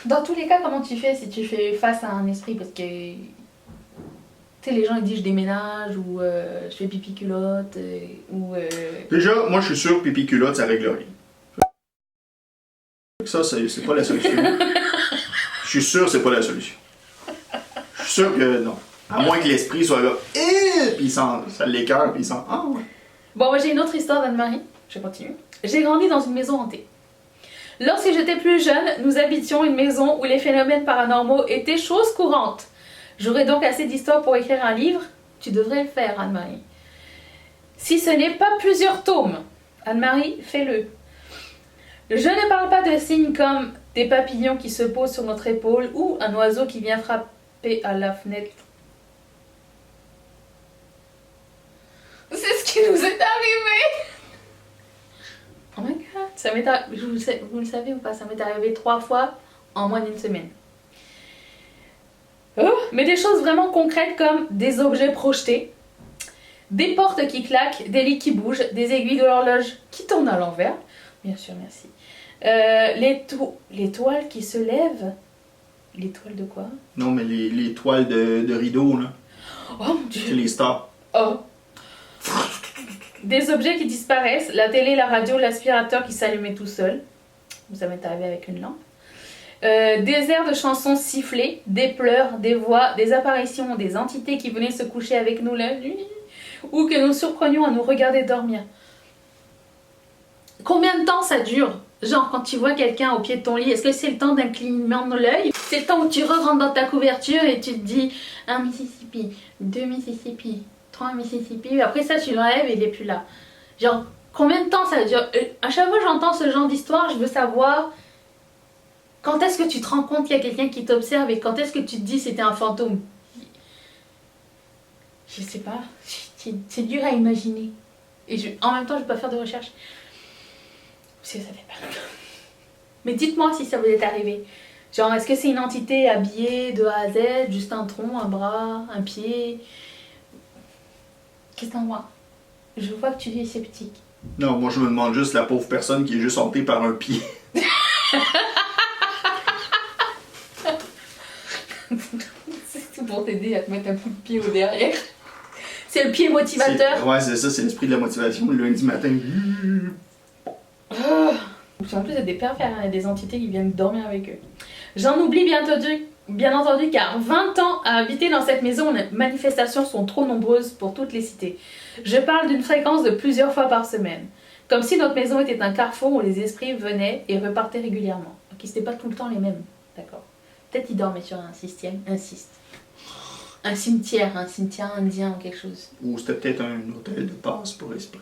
Dans tous les cas, comment tu fais si tu fais face à un esprit? Parce que, tu sais, les gens ils disent je déménage ou je fais pipi culotte ou... Déjà, moi je suis sûr que pipi culotte ça règle rien. Ça, c'est pas la solution. Je suis sûr que c'est pas la solution. Je suis sûr que non. À moins que l'esprit soit là, puis ça l'écœure, puis il sent. Ah ouais. Bon, moi j'ai une autre histoire d'Anne-Marie. Je continue. J'ai grandi dans une maison hantée. Lorsque j'étais plus jeune, nous habitions une maison où les phénomènes paranormaux étaient chose courante. J'aurais donc assez d'histoires pour écrire un livre. Tu devrais le faire, Anne-Marie. Si ce n'est pas plusieurs tomes, Anne-Marie, fais-le. Je ne parle pas de signes comme des papillons qui se posent sur notre épaule ou un oiseau qui vient frapper à la fenêtre. C'est ce qui nous est arrivé. Oh my god, ça m'est arrivé, vous le savez ou pas, ça m'est arrivé 3 fois en moins d'une semaine. Oh, mais des choses vraiment concrètes comme des objets projetés, des portes qui claquent, des lits qui bougent, des aiguilles de l'horloge qui tournent à l'envers. Bien sûr, merci. Les toiles qui se lèvent. Les toiles de quoi? Non, mais les toiles de rideau, là. Oh mon dieu! C'est les stars. Oh! Des objets qui disparaissent, la télé, la radio, l'aspirateur qui s'allumait tout seul. Ça m'est arrivé avec une lampe. Des airs de chansons sifflées, des pleurs, des voix, des apparitions, des entités qui venaient se coucher avec nous la nuit ou que nous surprenions à nous regarder dormir. Combien de temps ça dure? Genre quand tu vois quelqu'un au pied de ton lit, est-ce que c'est le temps d'un clignement de l'œil? C'est le temps où tu rentres dans ta couverture et tu te dis un Mississippi, 2 Mississippi, 3 Mississippi, après ça tu l'enlèves et il est plus là. Genre combien de temps ça dure? À chaque fois que j'entends ce genre d'histoire, je veux savoir quand est-ce que tu te rends compte qu'il y a quelqu'un qui t'observe et quand est-ce que tu te dis c'était un fantôme? Je sais pas, c'est dur à imaginer. Et en même temps je vais pas faire de recherche. Parce que ça fait peur. Mais dites-moi si ça vous est arrivé. Genre, est-ce que c'est une entité habillée de A à Z, juste un tronc, un bras, un pied? Qu'est-ce que t'en vois? Je vois que tu es sceptique. Non, moi je me demande juste la pauvre personne qui est juste hantée par un pied. C'est tout pour t'aider à te mettre un coup de pied au derrière. C'est le pied motivateur. Ouais, c'est ça, c'est l'esprit de la motivation. Le lundi matin. Oh. En plus, il y a des pervers, il y a des entités qui viennent dormir avec eux. J'en oublie bien entendu car 20 ans à habiter dans cette maison, les manifestations sont trop nombreuses pour toutes les citer. Je parle d'une fréquence de plusieurs fois par semaine. Comme si notre maison était un carrefour où les esprits venaient et repartaient régulièrement. Donc c'était pas tout le temps les mêmes, d'accord. Peut-être ils dormaient sur un cimetière indien ou quelque chose. Ou c'était peut-être un hôtel de passe pour esprit.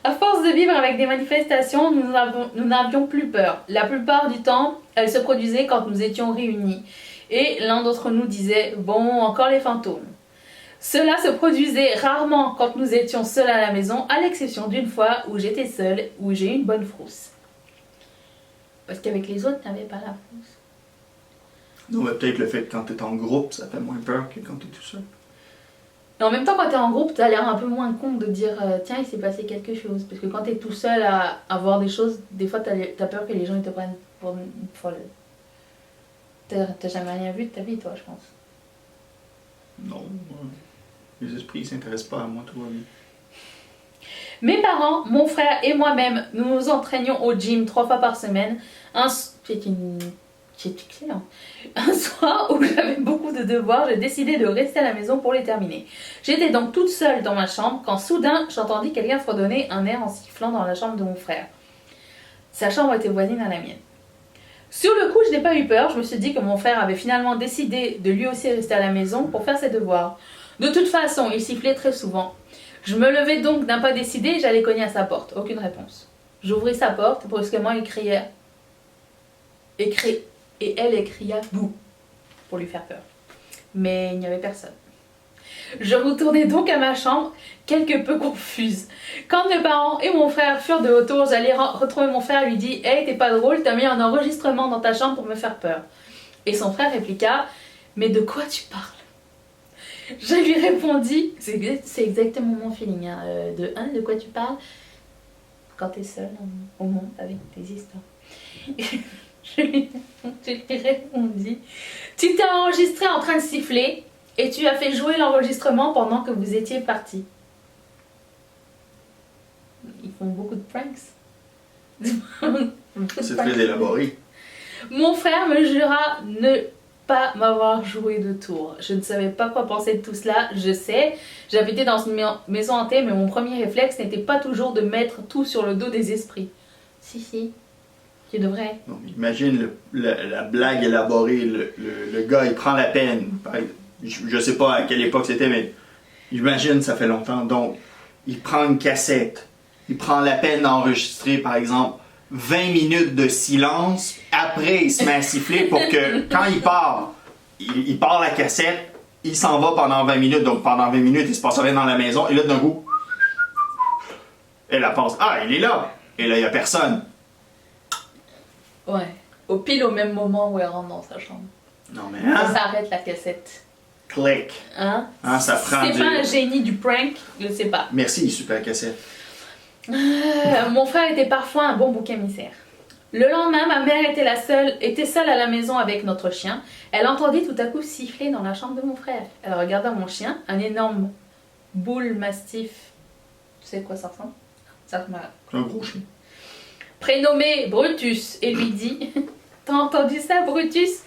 À force de vivre avec des manifestations, nous n'avions plus peur. La plupart du temps, elles se produisaient quand nous étions réunis. Et l'un d'entre nous disait « Bon, encore les fantômes ». Cela se produisait rarement quand nous étions seuls à la maison, à l'exception d'une fois où j'étais seule, où j'ai eu une bonne frousse. Parce qu'avec les autres, t'avais pas la frousse. Non, mais peut-être le fait que quand t'es en groupe, ça fait moins peur que quand t'es tout seul. Et en même temps, quand t'es en groupe, t'as l'air un peu moins con de dire tiens, il s'est passé quelque chose. Parce que quand t'es tout seul à voir des choses, des fois t'as peur que les gens ils te prennent pour une folle. T'as jamais rien vu de ta vie, toi, je pense. Non, les esprits ils s'intéressent pas à moi, toi. Mes parents, mon frère et moi-même, nous nous entraînions au gym 3 fois par semaine. C'est excellent. Un soir où j'avais beaucoup de devoirs, j'ai décidé de rester à la maison pour les terminer. J'étais donc toute seule dans ma chambre quand soudain j'entendis quelqu'un fredonner un air en sifflant dans la chambre de mon frère. Sa chambre était voisine à la mienne. Sur le coup, je n'ai pas eu peur, je me suis dit que mon frère avait finalement décidé de lui aussi rester à la maison pour faire ses devoirs. De toute façon, il sifflait très souvent. Je me levais donc d'un pas décidé et j'allais cogner à sa porte. Aucune réponse. J'ouvris sa porte, brusquement il criait. Et elle écria « bouh » pour lui faire peur. Mais il n'y avait personne. Je retournai donc à ma chambre, quelque peu confuse. Quand mes parents et mon frère furent de retour, j'allais retrouver mon frère et lui dis « Hey, t'es pas drôle, t'as mis un enregistrement dans ta chambre pour me faire peur. » Et son frère répliqua « Mais de quoi tu parles ?» Je lui répondis, c'est exactement mon feeling, hein, de quoi tu parles quand t'es seule au monde avec tes histoires. Je lui répondis, tu t'es enregistré en train de siffler et tu as fait jouer l'enregistrement pendant que vous étiez partis. Ils font beaucoup de pranks. C'est très élaboré. Mon frère me jura ne pas m'avoir joué de tour. Je ne savais pas quoi penser de tout cela, je sais. J'habitais dans une maison hantée, mais mon premier réflexe n'était pas toujours de mettre tout sur le dos des esprits. Si, tu devrais. Non, mais imagine la blague élaborée, le gars il prend la peine. Je sais pas à quelle époque c'était, mais j'imagine ça fait longtemps. Donc, il prend une cassette, il prend la peine d'enregistrer par exemple 20 minutes de silence, après il se met à siffler pour que quand il part la cassette, il s'en va pendant 20 minutes, donc pendant 20 minutes il se passe rien dans la maison, et là d'un coup, elle pense, ah il est là, et là il n'y a personne. Ouais, au même moment où elle rentre dans sa chambre. Non mais Ça hein? s'arrête la cassette. Clic. Hein? Ça prend C'est pas un génie du prank, je sais pas. Merci, super cassette. Mon frère était parfois un bon bouc émissaire. Le lendemain, ma mère était seule à la maison avec notre chien. Elle entendit tout à coup siffler dans la chambre de mon frère. Elle regarda mon chien, un énorme boule mastif. Tu sais quoi ça ressemble? Ça ressemble à... C'est un gros chien. Prénommé Brutus, et lui dit « T'as entendu ça, Brutus?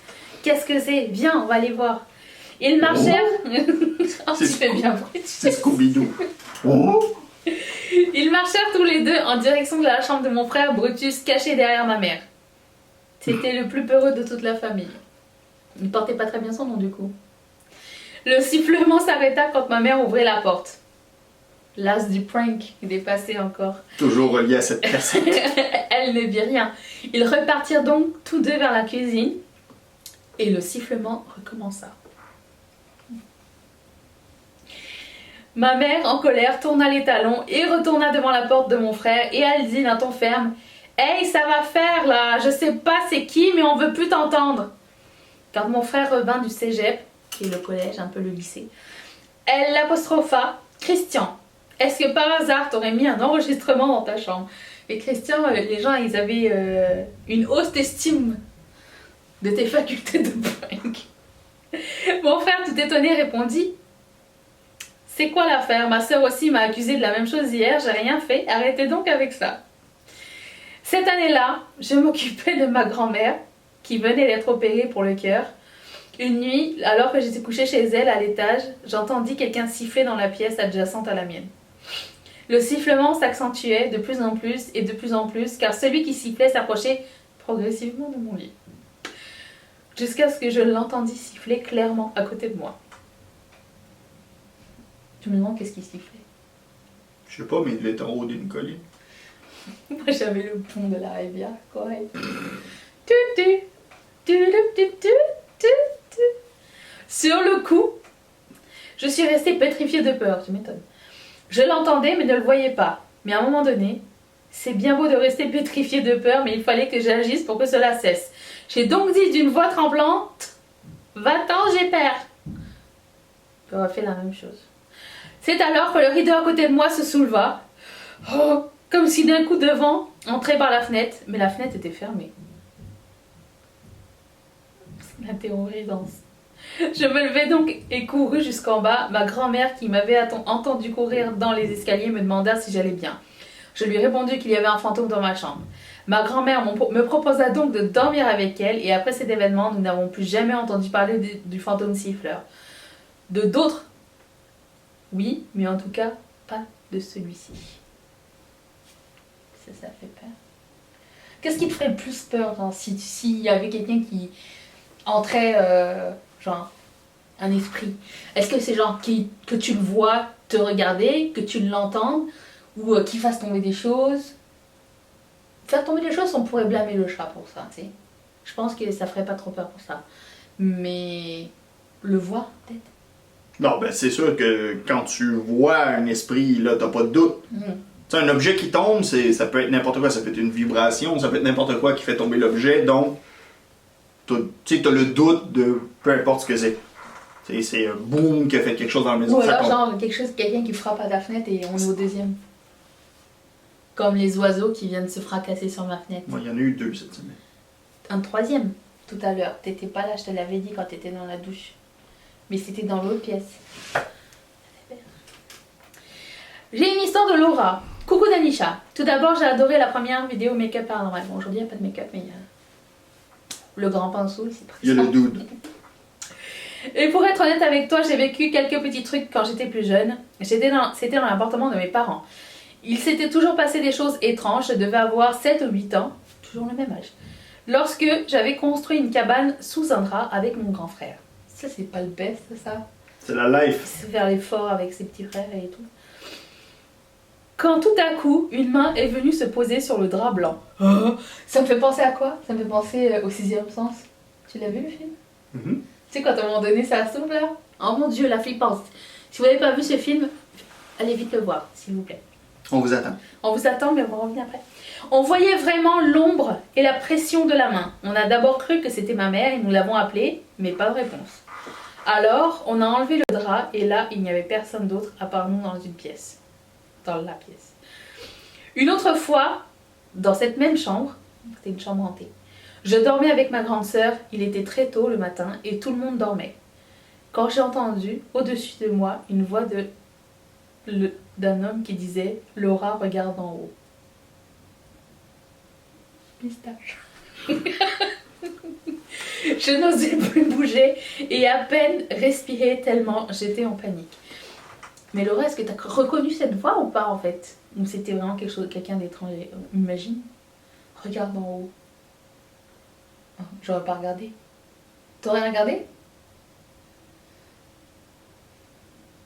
Qu'est-ce que c'est? Viens, on va aller voir. » Ils marchèrent... Oh, tu fais bien, Brutus. C'est Scooby-Doo. Oh! Ils marchèrent tous les deux en direction de la chambre de mon frère Brutus, caché derrière ma mère. C'était le plus peureux de toute la famille. Il portait pas très bien son nom du coup. Le sifflement s'arrêta quand ma mère ouvrit la porte. L'as du prank dépassait encore. Toujours relié à cette cassette. Elle ne vit rien. Ils repartirent donc tous deux vers la cuisine et le sifflement recommença. Ma mère, en colère, tourna les talons et retourna devant la porte de mon frère et elle dit d'un ton ferme « Hey, ça va faire là, je sais pas c'est qui, mais on veut plus t'entendre !» Quand mon frère revint du cégep, qui est le collège, un peu le lycée, elle l'apostropha « Christian, est-ce que par hasard t'aurais mis un enregistrement dans ta chambre ?» Et Christian, les gens, ils avaient une haute estime de tes facultés de prank. Mon frère, tout étonné, répondit « C'est quoi l'affaire? Ma soeur aussi m'a accusé de la même chose hier, j'ai rien fait, arrêtez donc avec ça. » Cette année-là, je m'occupais de ma grand-mère, qui venait d'être opérée pour le cœur. Une nuit, alors que j'étais couchée chez elle à l'étage, j'entendis quelqu'un siffler dans la pièce adjacente à la mienne. Le sifflement s'accentuait de plus en plus et de plus en plus, car celui qui sifflait s'approchait progressivement de mon lit. Jusqu'à ce que je l'entendis siffler clairement à côté de moi. Je me demande qu'est-ce qui sifflait. Je sais pas, mais il devait être en haut d'une colline. Moi j'avais le pont de la rivière, correct. Tu, tu, tu, tu, tu, tu, tu, tu. Sur le coup, je suis restée pétrifiée de peur, tu m'étonnes. Je l'entendais mais ne le voyais pas. Mais à un moment donné, c'est bien beau de rester pétrifiée de peur, mais il fallait que j'agisse pour que cela cesse. J'ai donc dit d'une voix tremblante, « Va-t'en, j'ai peur !» J'aurais fait la même chose. C'est alors que le rideau à côté de moi se souleva, comme si d'un coup de vent entrait par la fenêtre, mais la fenêtre était fermée. La théorie danse. Je me levai donc et courus jusqu'en bas. Ma grand-mère, qui m'avait entendu courir dans les escaliers, me demanda si j'allais bien. Je lui répondis qu'il y avait un fantôme dans ma chambre. Ma grand-mère me proposa donc de dormir avec elle, et après cet événement, nous n'avons plus jamais entendu parler du fantôme siffleur. De d'autres, oui, mais en tout cas, pas de celui-ci. Ça fait peur. Qu'est-ce qui te ferait le plus peur, genre, s'il y avait quelqu'un qui entrait, genre, un esprit? Est-ce que c'est genre que tu le vois te regarder, que tu l'entendes, ou qu'il fasse tomber des choses? Faire tomber des choses, on pourrait blâmer le chat pour ça, tu sais. Je pense que ça ferait pas trop peur pour ça. Mais le voir, peut-être. Non, ben c'est sûr que quand tu vois un esprit, là, t'as pas de doute. Tu sais, un objet qui tombe, ça peut être n'importe quoi. Ça peut être une vibration, ça peut être n'importe quoi qui fait tomber l'objet. Donc, tu sais, t'as le doute de peu importe ce que c'est. C'est un boom qui a fait quelque chose dans la maison. Ou alors, genre, quelqu'un qui frappe à ta fenêtre et on est au deuxième. Comme les oiseaux qui viennent se fracasser sur ma fenêtre. Moi, il y en a eu 2 cette semaine. Un troisième, tout à l'heure. T'étais pas là, je te l'avais dit quand t'étais dans la douche. Mais c'était dans l'autre pièce. J'ai une histoire de Laura. Coucou Danisha. Tout d'abord, j'ai adoré la première vidéo make-up paranormal. Bon, aujourd'hui, il n'y a pas de make-up, mais il y a le grand pinceau, c'est très Il y a le dude. Et pour être honnête avec toi, j'ai vécu quelques petits trucs quand j'étais plus jeune. C'était dans l'appartement de mes parents. Il s'était toujours passé des choses étranges. Je devais avoir 7 ou 8 ans, toujours le même âge, lorsque j'avais construit une cabane sous un drap avec mon grand frère. Ça, c'est pas le best, ça. C'est la life. C'est faire l'effort avec ses petits frères et tout. Quand tout à coup, une main est venue se poser sur le drap blanc. Oh, ça me fait penser à quoi? Ça me fait penser au sixième sens. Tu l'as vu le film? Mm-hmm. Tu sais, quand à un moment donné ça s'ouvre là? Oh mon dieu, la flippance. Si vous n'avez pas vu ce film, allez vite le voir, s'il vous plaît. On vous attend. On vous attend, mais on va revenir après. On voyait vraiment l'ombre et la pression de la main. On a d'abord cru que c'était ma mère et nous l'avons appelée, mais pas de réponse. Alors, on a enlevé le drap et là, il n'y avait personne d'autre à part nous dans une pièce. Dans la pièce. Une autre fois, dans cette même chambre, c'était une chambre hantée, je dormais avec ma grande sœur, il était très tôt le matin et tout le monde dormait. Quand j'ai entendu, au-dessus de moi, une voix d'un homme qui disait « Laura, regarde en haut ». Pistache. Je n'osais plus bouger et à peine respirer tellement j'étais en panique. Mais Laura, est-ce que tu as reconnu cette voix ou pas en fait? Ou c'était vraiment quelqu'un d'étranger? Imagine. Regarde en haut. Oh, j'aurais pas regardé. T'aurais regardé?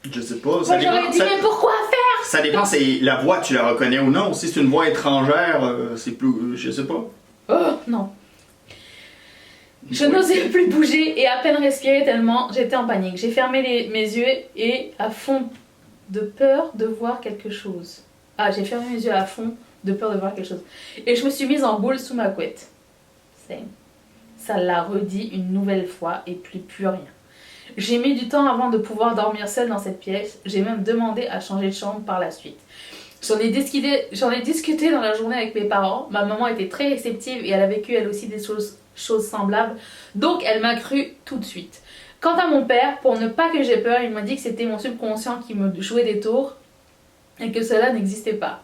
Je sais pas. Moi j'aurais dit, mais pourquoi faire? Ça dépend, c'est la voix, tu la reconnais ou non. Si c'est une voix étrangère, c'est plus. Je sais pas. Oh non. Je n'osais plus bouger et à peine respirer tellement j'étais en panique. J'ai fermé mes yeux et à fond de peur de voir quelque chose. Ah, j'ai fermé mes yeux à fond de peur de voir quelque chose. Et je me suis mise en boule sous ma couette. Ça l'a redit une nouvelle fois et plus rien. J'ai mis du temps avant de pouvoir dormir seule dans cette pièce. J'ai même demandé à changer de chambre par la suite. J'en ai discuté dans la journée avec mes parents. Ma maman était très réceptive et elle a vécu elle aussi des choses semblables. Donc elle m'a cru tout de suite. Quant à mon père, pour ne pas que j'aie peur, il m'a dit que c'était mon subconscient qui me jouait des tours et que cela n'existait pas.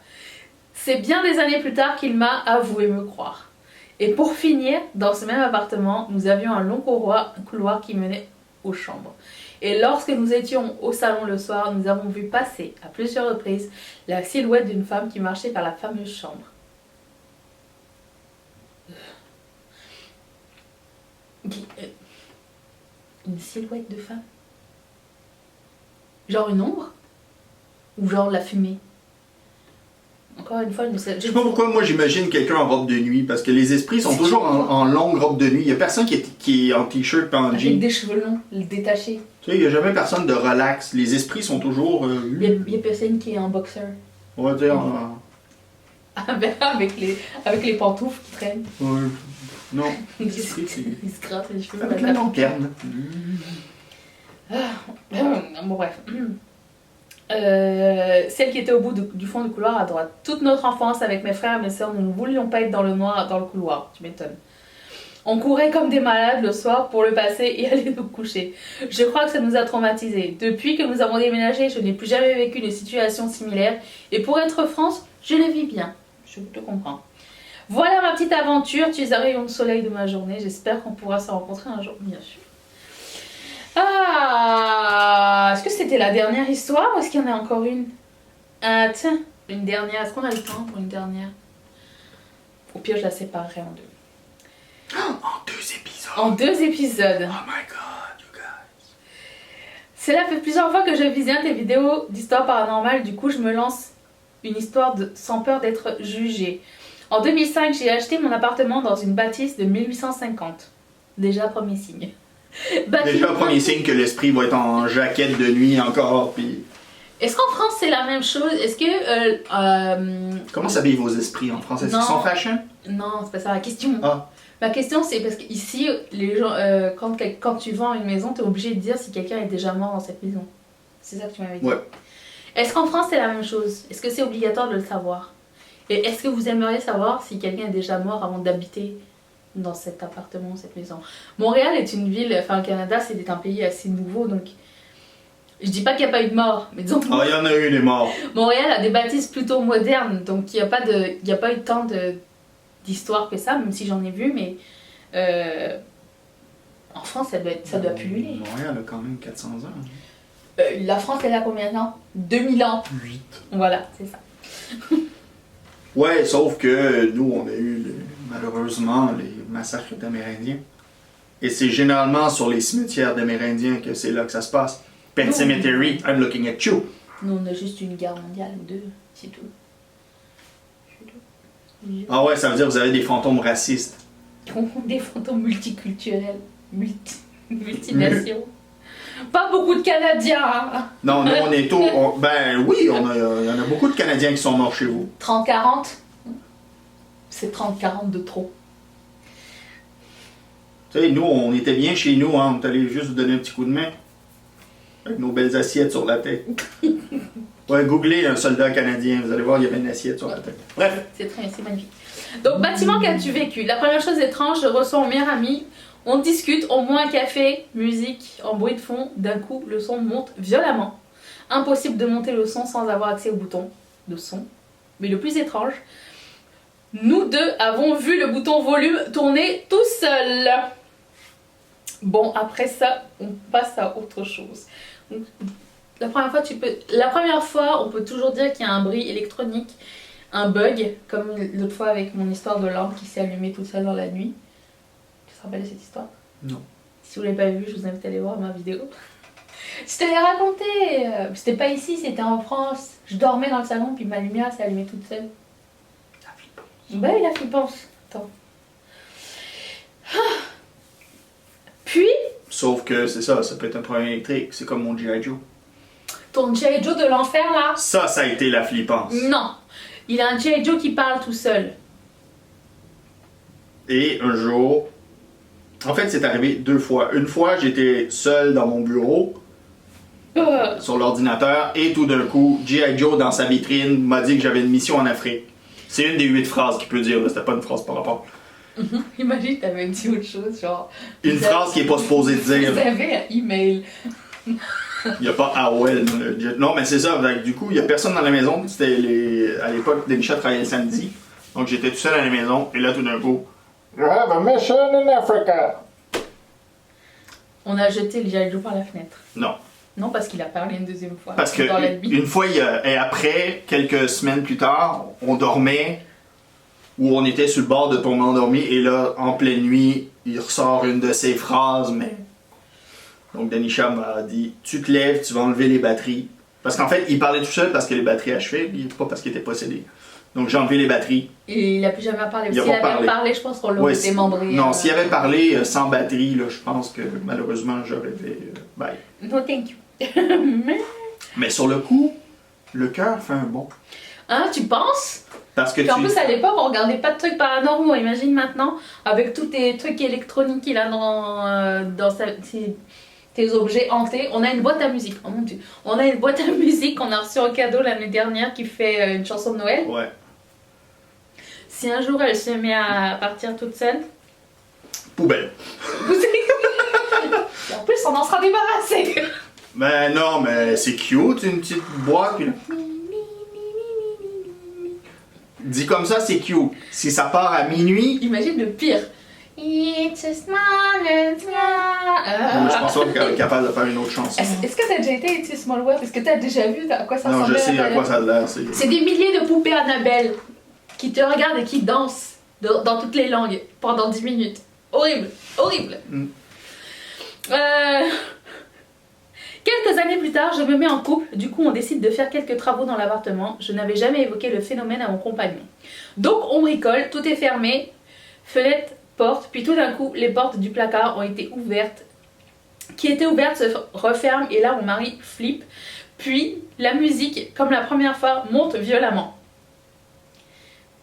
C'est bien des années plus tard qu'il m'a avoué me croire. Et pour finir, dans ce même appartement, nous avions un long couloir qui menait aux chambres. Et lorsque nous étions au salon le soir, nous avons vu passer à plusieurs reprises la silhouette d'une femme qui marchait vers la fameuse chambre. Une silhouette de femme? Genre une ombre? Ou genre de la fumée? Encore une fois, je sais pas pourquoi moi j'imagine quelqu'un en robe de nuit, parce que les esprits sont toujours en longue robe de nuit. Il y a personne qui est en t-shirt et en jean. Avec des cheveux longs, détachés. Tu sais, il y a jamais personne de relax. Les esprits sont toujours... Il y a personne qui est en boxer. On va dire... avec les pantoufles qui traînent. Non. Ils se grattent les cheveux. Avec la lanterne. Bon bref. Celle qui était au bout du fond du couloir à droite. Toute notre enfance avec mes frères et mes soeurs, nous ne voulions pas être dans le noir dans le couloir. Tu m'étonnes. On courait comme des malades le soir pour le passer et aller nous coucher. Je crois que ça nous a traumatisés. Depuis que nous avons déménagé, je n'ai plus jamais vécu une situation similaire. Et pour être France, je le vis bien. Je te comprends. Voilà ma petite aventure. Tu es un rayon de soleil de ma journée. J'espère qu'on pourra se rencontrer un jour, bien sûr. Ah, est-ce que c'était la dernière histoire ou est-ce qu'il y en a encore une? Tiens, une dernière. Est-ce qu'on a le temps pour une dernière? Au pire, je la séparerai en deux. En 2 épisodes. En 2 épisodes. Oh my god, you guys. Cela fait plusieurs fois que je visionne tes vidéos d'histoire paranormale. Du coup, je me lance une histoire sans peur d'être jugée. En 2005, j'ai acheté mon appartement dans une bâtisse de 1850. Déjà, premier signe. Déjà, premier signe que l'esprit va être en jaquette de nuit encore. Puis... Est-ce qu'en France c'est la même chose? Est-ce que... Comment s'habillent vos esprits en France? Est-ce qu'ils sont fashion? Non, c'est pas ça la question. Ah. Ma question c'est parce qu'ici, les gens, quand tu vends une maison, tu es obligé de dire si quelqu'un est déjà mort dans cette maison. C'est ça que tu m'avais dit. Ouais. Est-ce qu'en France c'est la même chose? Est-ce que c'est obligatoire de le savoir? Et est-ce que vous aimeriez savoir si quelqu'un est déjà mort avant d'habiter dans cet appartement, cette maison. Montréal est une ville, enfin le Canada c'est un pays assez nouveau, donc je dis pas qu'il n'y a pas eu de mort, mais disons que Ah, il y en a eu des morts. Montréal a des bâtisses plutôt modernes, donc il n'y a pas eu tant d'histoire que ça, même si j'en ai vu, mais en France ça doit pulluler. Montréal a quand même 400 ans. La France elle a combien de temps? 2000 ans. 8. Voilà, c'est ça. Ouais, sauf que nous, on a eu malheureusement les massacres d'Amérindiens. Et c'est généralement sur les cimetières d'Amérindiens que c'est là que ça se passe. Pet Non. Cemetery, I'm looking at you. Nous on a juste une guerre mondiale ou deux, c'est tout. Ah ouais, ça veut dire que vous avez des fantômes racistes. Des fantômes multiculturels, multinations. Pas beaucoup de Canadiens, hein. Non, nous, on est ben oui, il y en a beaucoup de Canadiens qui sont morts chez vous. 30-40. C'est 30-40 de trop. Tu sais, nous, on était bien chez nous, hein. On est allé juste vous donner un petit coup de main. Avec nos belles assiettes sur la tête. Ouais, googlez un soldat canadien, vous allez voir, il y avait une assiette sur la tête. Bref. C'est magnifique. Donc, bâtiment qu'as-tu vécu? La première chose étrange, je reçois mon meilleur ami, on discute, on boit un café, musique, en bruit de fond, d'un coup, le son monte violemment. Impossible de monter le son sans avoir accès au bouton de son. Mais le plus étrange, nous deux avons vu le bouton volume tourner tout seul. Bon, après ça, on passe à autre chose. Donc, la première fois, on peut toujours dire qu'il y a un bruit électronique, un bug, comme l'autre fois avec mon histoire de lampe qui s'est allumée toute seule dans la nuit. Tu te rappelles de cette histoire? Non. Si vous ne l'avez pas vue, je vous invite à aller voir ma vidéo. Je te l'ai raconté. C'était pas ici, c'était en France. Je dormais dans le salon, puis ma lumière s'est allumée toute seule. La flippance. Bah oui, la flippance. Attends. Puis, Sauf que c'est ça peut être un problème électrique. C'est comme mon G.I. Joe. ton G.I. Joe de l'enfer là? Ça a été la flippance. Non. Il a un G.I. Joe qui parle tout seul. Et un jour, en fait, c'est arrivé 2 fois. Une fois, j'étais seul dans mon bureau, sur l'ordinateur, et tout d'un coup, G.I. Joe, dans sa vitrine, m'a dit que j'avais une mission en Afrique. C'est une des 8 phrases qu'il peut dire, là. C'était pas une phrase par rapport. Imagine, t'avais dit autre chose, genre. Une phrase qui est pas supposée dire. Vous avez un email. Il n'y a pas AOL dans le jet. Non, mais c'est ça. Du coup, il n'y a personne dans la maison. C'était à l'époque, Denisha travaillait le samedi. Donc, j'étais tout seul à la maison. Et là, tout d'un coup, You have a mission in Africa. On a jeté le G.I. Joe par la fenêtre. Non. Non, parce qu'il a parlé une deuxième fois. Parce que dans la nuit. une fois, et après, quelques semaines plus tard, on dormait ou on était sur le bord de tomber endormi et là, en pleine nuit, il ressort une de ses phrases, mais... Donc Danisha m'a dit, tu te lèves, tu vas enlever les batteries. Parce qu'en fait, il parlait tout seul parce que les batteries achevaient, pas parce qu'il était possédé. Donc j'ai enlevé les batteries. Et il a plus jamais parlé. Il a S'il pas avait parlé. parlé, je pense qu'on l'aurait démembré. Non, s'il avait parlé sans batterie, là, je pense que malheureusement, j'aurais fait... bye. No thank you. Mais sur le coup, le cœur fait un bond. Hein, tu penses? Parce que Puis en tu... plus, à l'époque, on regardait pas de trucs paranormaux. Imagine maintenant, avec tous tes trucs électroniques qu'il a dans tes objets hantés. On a une boîte à musique. Oh mon dieu. On a une boîte à musique qu'on a reçue en cadeau l'année dernière qui fait une chanson de Noël. Ouais. Si un jour elle se met à partir toute seule, Poubelle. en plus on en sera débarrassé. Ben non, mais c'est cute, une petite boîte. Puis... Dit comme ça, c'est cute. Si ça part à minuit, Imagine le pire. It's a small world. je pense pas qu'elle est capable de faire une autre chanson. Est-ce que t'as déjà été It's a Small World? Est-ce que t'as déjà vu à quoi ça Non, je ressemblait sais à quoi ça a l'air. C'est... C'est des milliers de poupées Annabelle qui te regardent et qui dansent dans toutes les langues pendant 10 minutes. Horrible, horrible. Quelques années plus tard, je me mets en couple, du coup on décide de faire quelques travaux dans l'appartement. Je n'avais jamais évoqué le phénomène à mon compagnon. Donc on bricole, tout est fermé, fenêtre, porte, puis tout d'un coup les portes du placard ont été ouvertes. Qui étaient ouvertes se referment et là mon mari flippe. Puis la musique, comme la première fois, monte violemment.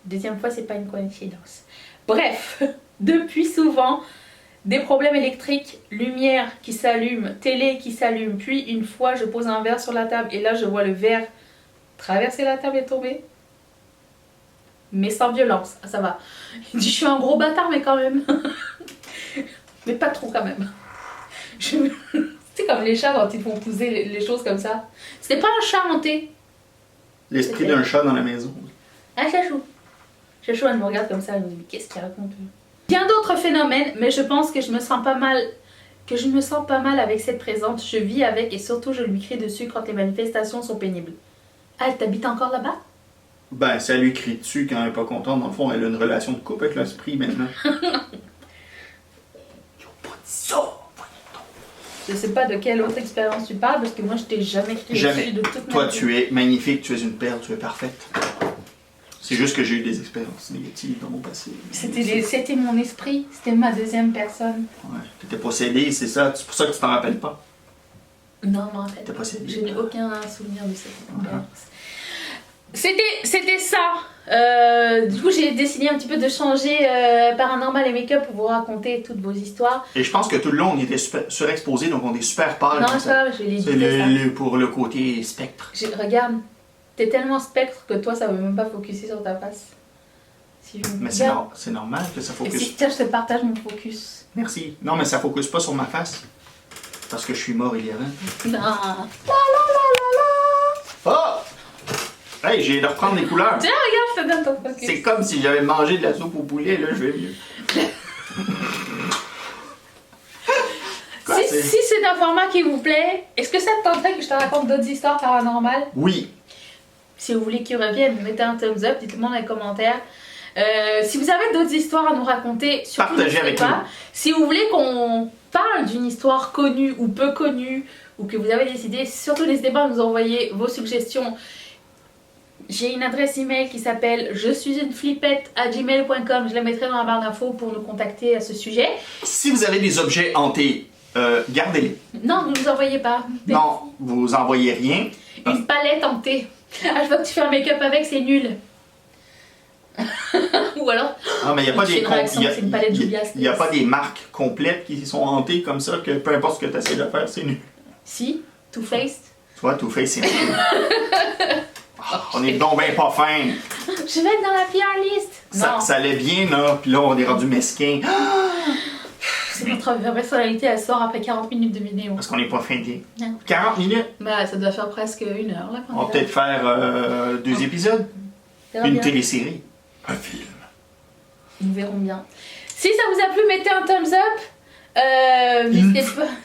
Deuxième fois, c'est pas une coïncidence. Bref, depuis souvent, des problèmes électriques, lumière qui s'allume, télé qui s'allume, puis une fois je pose un verre sur la table et là je vois le verre traverser la table et tomber. mais sans violence. Ah, ça va. Il dit, je suis un gros bâtard, mais quand même. Mais pas trop quand même. C'est comme les chats quand ils font pousser les choses comme ça. C'était pas un chat hanté. L'esprit d'un chat dans la maison. Un chachou. Chachou, elle me regarde comme ça, elle me dit, mais qu'est-ce qu'il raconte? Bien d'autres phénomènes, mais je pense que je me sens pas mal avec cette présente. Je vis avec et surtout je lui crie dessus quand les manifestations sont pénibles. Ah, elle t'habite encore là-bas? Ben, si elle lui crie dessus quand elle n'est pas contente, dans le fond, elle a une relation de couple avec l'esprit maintenant. Ils ont pas dit ça! Je sais pas de quelle autre expérience tu parles parce que moi je t'ai jamais crié Jamais. dessus de toute ma Toi, vie. tu es magnifique, tu es une perle, tu es parfaite. C'est juste que j'ai eu des expériences négatives dans mon passé. C'était mon esprit, c'était ma deuxième personne. Ouais, t'étais possédé, c'est ça. C'est pour ça que tu t'en rappelles pas. Non, mais en fait, T'es possédé. je n'ai aucun souvenir de cette Uh-huh. C'était ça. Du coup, j'ai décidé un petit peu de changer Paranormal et Make-up pour vous raconter toutes vos histoires. Et je pense que tout le long, on était surexposés, donc on est super pâle. Non, comme ça. ça, je l'ai dit. C'est pour le côté spectre. Regarde, t'es tellement spectre que toi, ça veut même pas focuser sur ta face. Si je me Mais regarde. c'est normal que ça Et focus. si tiens, je te partage mon focus. Merci. Non, mais ça focus pas sur ma face. Parce que je suis mort il y a 20 ans. Non. Oh! Hey, j'ai de reprendre les couleurs. Tiens, regarde, je te donne ton focus. C'est comme si j'avais mangé de la soupe au poulet, là, je vais mieux. Quoi, c'est- Si c'est un format qui vous plaît, est-ce que ça te tenterait que je te raconte d'autres histoires paranormales? Oui. Si vous voulez qu'ils reviennent, mettez un thumbs up, dites-moi dans les commentaires. Si vous avez d'autres histoires à nous raconter, surtout Partagez n'hésitez avec pas. nous. Si vous voulez qu'on parle d'une histoire connue ou peu connue, ou que vous avez décidé, surtout n'hésitez pas à nous envoyer vos suggestions. J'ai une adresse email qui s'appelle je suis une flippette@gmail.com. Je la mettrai dans la barre d'infos pour nous contacter à ce sujet. Si vous avez des objets hantés, gardez-les. Non, ne nous envoyez pas. Non, vous envoyez rien. Une palette hantée. Ah, je vois que tu fais un make-up avec, c'est nul. Ou alors, Ah, mais il n'y a pas Je fais des une réaction, c'est une palette Julia Il n'y a pas des marques complètes qui sont hantées comme ça que peu importe ce que tu essaies de faire, c'est nul. si, Too Faced. Toi, tout fait, c'est nul. On est donc ben pas fin. Je vais être dans la PR list. Non, Ça allait bien, là, puis là, on est rendu mesquin. c'est notre vraie personnalité, elle sort après 40 minutes de vidéo. Parce qu'on n'est pas fin de Non. 40 minutes. Bah, ça doit faire presque 1 heure là. On va peut-être faire 2 épisodes. Une Une télésérie. Un film. Nous verrons bien. Si ça vous a plu, mettez un thumbs up.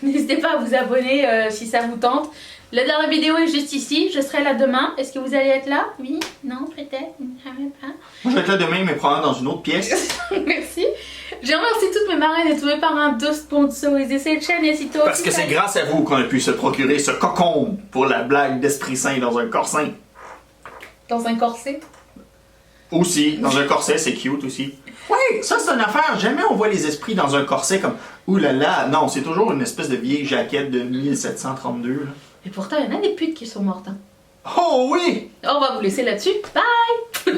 N'hésitez pas à vous abonner si ça vous tente. La dernière vidéo est juste ici. Je serai là demain. Est-ce que vous allez être là? Oui? Non? Peut-être? Je ne savais pas. Moi, je vais être là demain, mais probablement dans une autre pièce. Merci. Je remercie toutes mes marraines et tous mes parrains de sponsoriser cette chaîne et si toi Parce aussi, que c'est grâce à vous qu'on a pu se procurer ce cocon pour la blague d'Esprit Saint dans un corset. dans un corset. Aussi, dans un corset, c'est cute aussi. Oui, ça c'est une affaire. Jamais on voit les esprits dans un corset comme ouh là là. Non, c'est toujours une espèce de vieille jaquette de 1732. Là. Et pourtant, il y en a des putes qui sont mortes. Hein. Oh oui! On va vous laisser là-dessus. Bye!